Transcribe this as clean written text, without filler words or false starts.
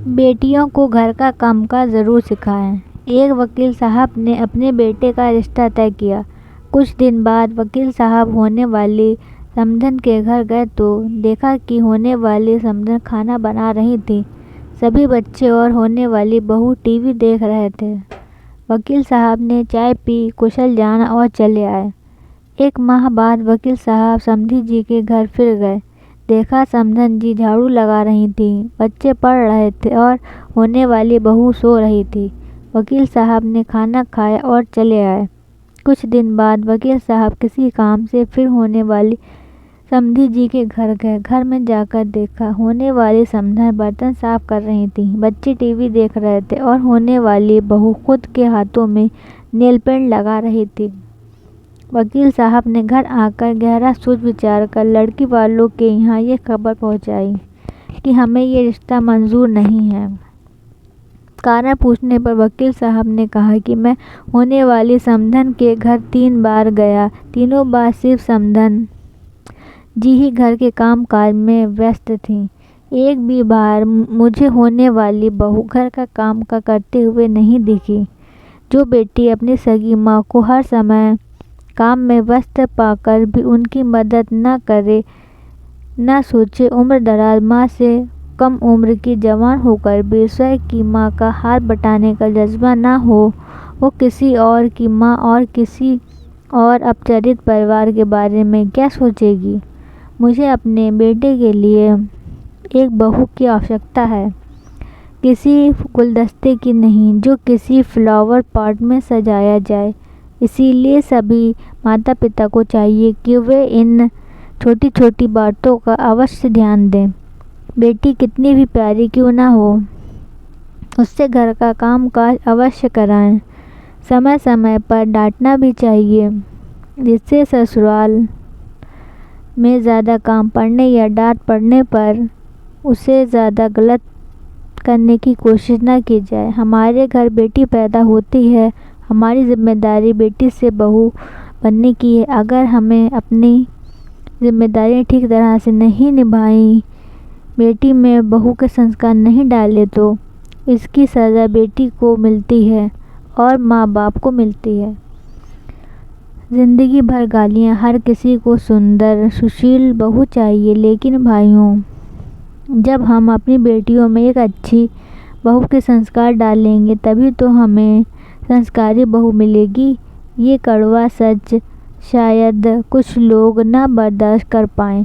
बेटियों को घर का कामकाज ज़रूर सिखाएं। एक वकील साहब ने अपने बेटे का रिश्ता तय किया। कुछ दिन बाद वकील साहब होने वाली समधन के घर गए तो देखा कि होने वाली समधन खाना बना रही थी। सभी बच्चे और होने वाली बहू टीवी देख रहे थे। वकील साहब ने चाय पी, कुशल जाना और चले आए। एक माह बाद वकील साहब समधी जी के घर फिर गए। देखा समधन जी झाड़ू लगा रही थीं, बच्चे पढ़ रहे थे और होने वाली बहू सो रही थी। वकील साहब ने खाना खाया और चले आए। कुछ दिन बाद वकील साहब किसी काम से फिर होने वाली समधी जी के घर गए। घर में जाकर देखा होने वाली समधन बर्तन साफ कर रही थी, बच्चे टीवी देख रहे थे और होने वाली बहू खुद के हाथों में नेल पेंट लगा रही थी। वकील साहब ने घर आकर गहरा सोच विचार कर लड़की वालों के यहाँ ये खबर पहुँचाई कि हमें ये रिश्ता मंजूर नहीं है। कारण पूछने पर वकील साहब ने कहा कि मैं होने वाली समधन के घर 3 बार गया। तीनों बार सिर्फ समधन जी ही घर के काम काज में व्यस्त थीं। एक भी बार मुझे होने वाली बहू घर का काम का करते हुए नहीं दिखी। जो बेटी अपनी सगी माँ को हर समय काम में व्यस्त पाकर भी उनकी मदद न करे, न सोचे उम्र दराज माँ से कम उम्र की जवान होकर भी स्वयं की माँ का हाथ बटाने का जज्बा न हो, वो किसी और की माँ और किसी और अपरिचित परिवार के बारे में क्या सोचेगी। मुझे अपने बेटे के लिए एक बहू की आवश्यकता है, किसी गुलदस्ते की नहीं जो किसी फ्लावर पॉट में सजाया जाए। इसीलिए सभी माता पिता को चाहिए कि वे इन छोटी छोटी बातों का अवश्य ध्यान दें। बेटी कितनी भी प्यारी क्यों ना हो, उससे घर का काम काज अवश्य कराएं। समय समय पर डांटना भी चाहिए, जिससे ससुराल में ज़्यादा काम पड़ने या डांट पड़ने पर उसे ज़्यादा गलत करने की कोशिश न की जाए। हमारे घर बेटी पैदा होती है, हमारी जिम्मेदारी बेटी से बहू बनने की है। अगर हमें अपनी जिम्मेदारियां ठीक तरह से नहीं निभाई, बेटी में बहू के संस्कार नहीं डाले तो इसकी सज़ा बेटी को मिलती है और माँ बाप को मिलती है। जिंदगी भर गालियाँ, हर किसी को सुंदर सुशील बहू चाहिए, लेकिन भाइयों, जब हम अपनी बेटियों में एक अच्छी बहू के संस्कार डालेंगे तभी तो हमें संस्कारी बहू मिलेगी। ये कड़वा सच शायद कुछ लोग न बर्दाश्त कर पाएं,